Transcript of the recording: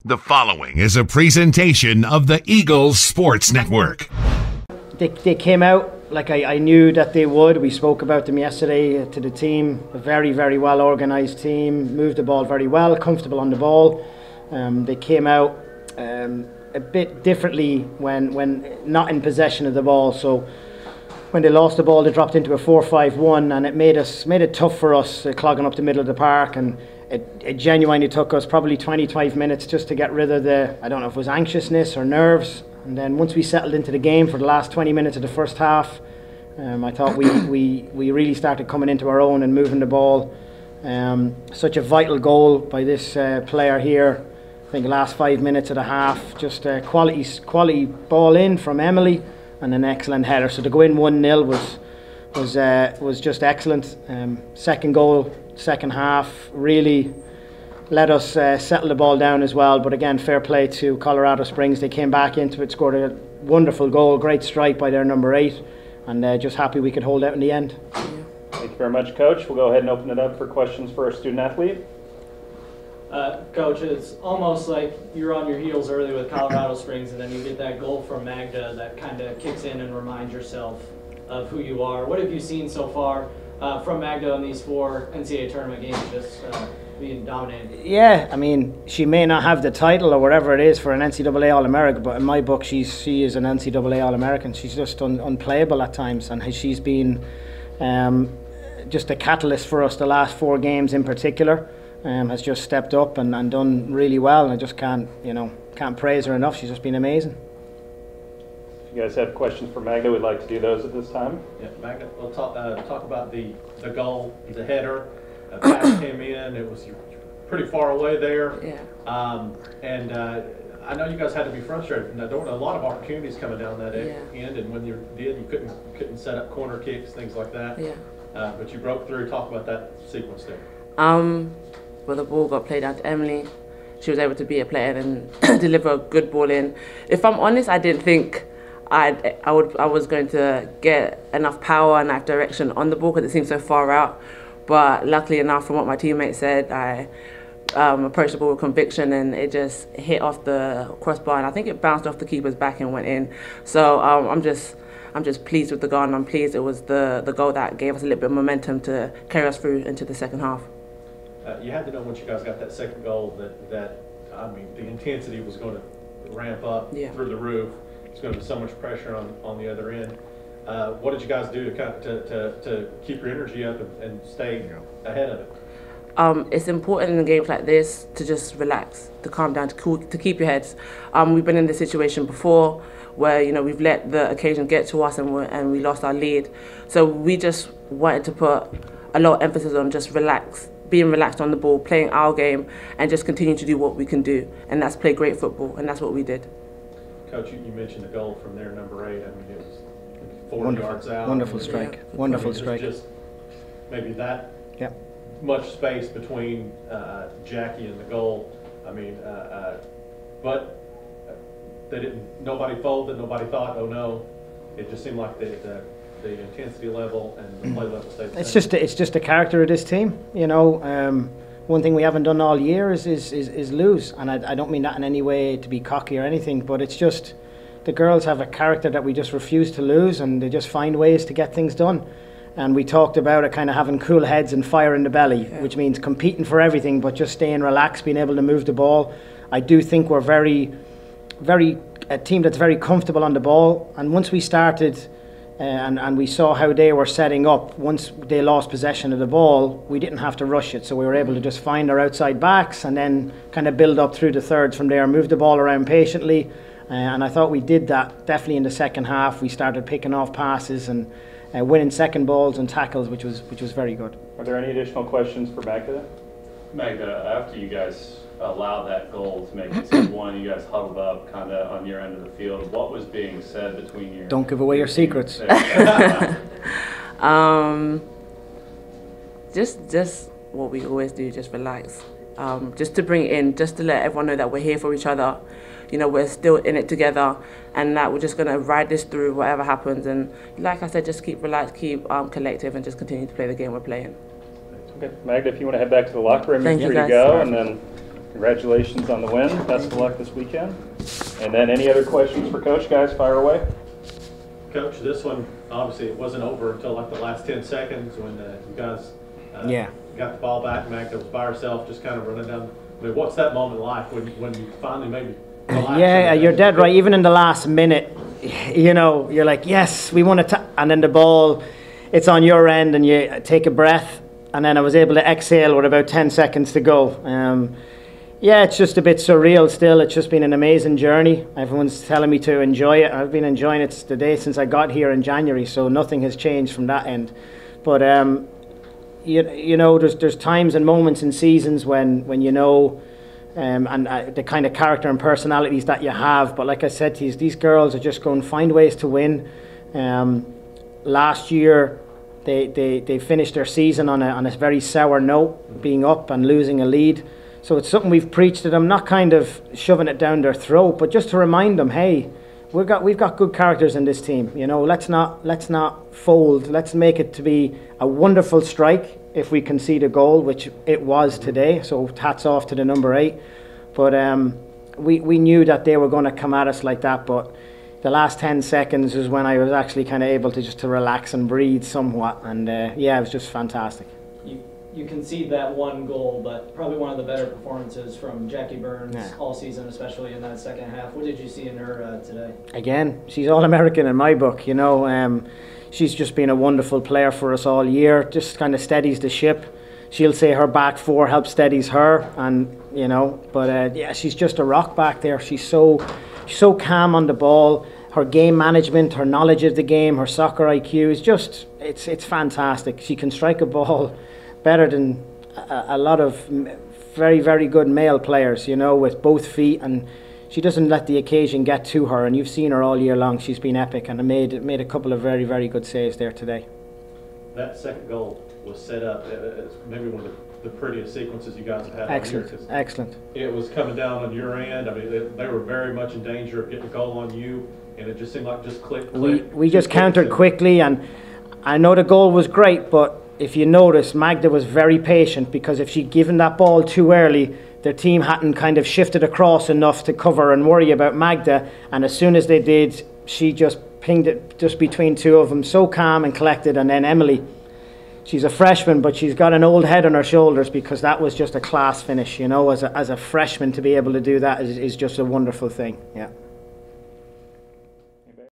The following is a presentation of the Eagles Sports Network. They came out like I knew that they would. We spoke about them yesterday to the team. A very, very well organised team, moved the ball very well, comfortable on the ball. They came out a bit differently when not in possession of the ball. So when they lost the ball, they dropped into a 4-5-1, and it made it tough for us, clogging up the middle of the park. And it genuinely took us probably 25 minutes just to get rid of the, I don't know if it was anxiousness or nerves. And then once we settled into the game for the last 20 minutes of the first half, I thought we really started coming into our own and moving the ball. Such a vital goal by this player here. I think the last 5 minutes of the half, just quality ball in from Emily and an excellent header. So to go in 1-0 was just excellent. Second goal, second half, really let us settle the ball down as well. But again, fair play to Colorado Springs. They came back into it, scored a wonderful goal, great strike by their number 8, and just happy we could hold out in the end. Thank you very much, Coach. We'll go ahead and open it up for questions for our student athlete. Coach, it's almost like you're on your heels early with Colorado Springs, and then you get that goal from Magda that kind of kicks in and reminds yourself of who you are. What have you seen so far from Magda in these 4 NCAA tournament games, just being dominated? Yeah, I mean, she may not have the title or whatever it is for an NCAA All-American, but in my book, she is an NCAA All-American. She's just unplayable at times, and she's been just a catalyst for us the last 4 games in particular. Has just stepped up and done really well, and I just can't praise her enough. She's just been amazing. If you guys have questions for Magda, we'd like to do those at this time. Yeah, Magda, we'll talk about the goal, the header. Pass came in. It was pretty far away there. Yeah. I know you guys had to be frustrated. Now, there were a lot of opportunities coming down that end, and when you did, you couldn't set up corner kicks, things like that. Yeah. But you broke through. Talk about that sequence there. Well, the ball got played out to Emily. She was able to be a player and deliver a good ball in. If I'm honest, I didn't think I was going to get enough power and enough direction on the ball because it seemed so far out. But luckily enough, from what my teammates said, I approached the ball with conviction, and it just hit off the crossbar, and I think it bounced off the keeper's back and went in. So I'm just pleased with the goal, and I'm pleased it was the goal that gave us a little bit of momentum to carry us through into the second half. You had to know once you guys got that second goal that the intensity was going to ramp up through the roof. It's going to be so much pressure on the other end. What did you guys do to keep your energy up and stay ahead of it? It's important in games like this to just relax, to calm down, to keep your heads. We've been in this situation before where we've let the occasion get to us and we lost our lead. So we just wanted to put a lot of emphasis on just being relaxed on the ball, playing our game, and just continue to do what we can do, and that's play great football, and that's what we did. Coach, you mentioned the goal from their number 8. I mean, it was 4 yards out. Wonderful strike. Yeah. Wonderful strike. Just maybe that much space between Jackie and the goal. I mean, but they didn't. Nobody folded. Nobody thought, oh no. It just seemed like the intensity level and the play level stayed the same. It's just the character of this team. One thing we haven't done all year is lose, and I don't mean that in any way to be cocky or anything, but it's just the girls have a character that we just refuse to lose, and they just find ways to get things done. And we talked about it kind of having cool heads and fire in the belly, which means competing for everything but just staying relaxed, being able to move the ball. I do think we're a team that's very comfortable on the ball, and once we started and we saw how they were setting up, once they lost possession of the ball, we didn't have to rush it, so we were able to just find our outside backs and then kind of build up through the thirds from there, move the ball around patiently, and I thought we did that definitely in the second half. We started picking off passes and winning second balls and tackles, which was very good. Are there any additional questions for Magda? Magda, after you guys allowed that goal to make it 2-1, you guys huddled up kind of on your end of the field. What was being said between your... Don't give away your secrets. Just what we always do, just relax. Just to bring it in, just to let everyone know that we're here for each other. We're still in it together, and that we're just going to ride this through whatever happens. And like I said, just keep relaxed, keep collective, and just continue to play the game we're playing. Okay, Magda, if you want to head back to the locker room, Thank you're you, free to guys. go, and then Congratulations on the win. Best of luck this weekend. And then any other questions for Coach, guys? Fire away. Coach, this one, obviously it wasn't over until like the last 10 seconds when you guys got the ball back. Magda was by herself, just kind of running down. I mean, what's that moment like when you finally maybe relax? Yeah, you're dead right. Even in the last minute, you know, you're like, yes, we won it. And then the ball, it's on your end and you take a breath. And then I was able to exhale with about 10 seconds to go. Yeah, it's just a bit surreal still. It's just been an amazing journey. Everyone's telling me to enjoy it. I've been enjoying it today since I got here in January, so nothing has changed from that end. But you know, there's times and moments and seasons when you know, and the kind of character and personalities that you have. But like I said to you, these girls are just going to find ways to win. Last year, they finished their season on a very sour note, being up and losing a lead. So it's something we've preached to them, not kind of shoving it down their throat, but just to remind them, hey, we've got good characters in this team. You know, let's not fold. Let's make it to be a wonderful strike if we concede a goal, which it was today. So hats off to the number 8. But we knew that they were going to come at us like that. But the last 10 seconds is when I was actually kind of able to relax and breathe somewhat. And yeah, it was just fantastic. You concede that one goal, but probably one of the better performances from Jackie Burns all season, especially in that second half. What did you see in her today? Again, she's All-American in my book, you know. She's just been a wonderful player for us all year, just kind of steadies the ship. She'll say her back four helps steadies her, and you know, but yeah, she's just a rock back there. She's so calm on the ball. Her game management, her knowledge of the game, her soccer IQ is just, it's fantastic. She can strike a ball better than a lot of very, very good male players, you know, with both feet, and she doesn't let the occasion get to her, and you've seen her all year long. She's been epic and made a couple of very, very good saves there today. That second goal was set up as maybe one of the prettiest sequences you guys have had. Excellent, excellent. It was coming down on your end. I mean, they were very much in danger of getting a goal on you, and it just seemed like just click. We just countered quickly, and I know the goal was great, but if you notice, Magda was very patient, because if she'd given that ball too early, their team hadn't kind of shifted across enough to cover and worry about Magda. And as soon as they did, she just pinged it just between two of them, so calm and collected. And then Emily, she's a freshman, but she's got an old head on her shoulders, because that was just a class finish, you know. As a freshman to be able to do that is just a wonderful thing. Yeah.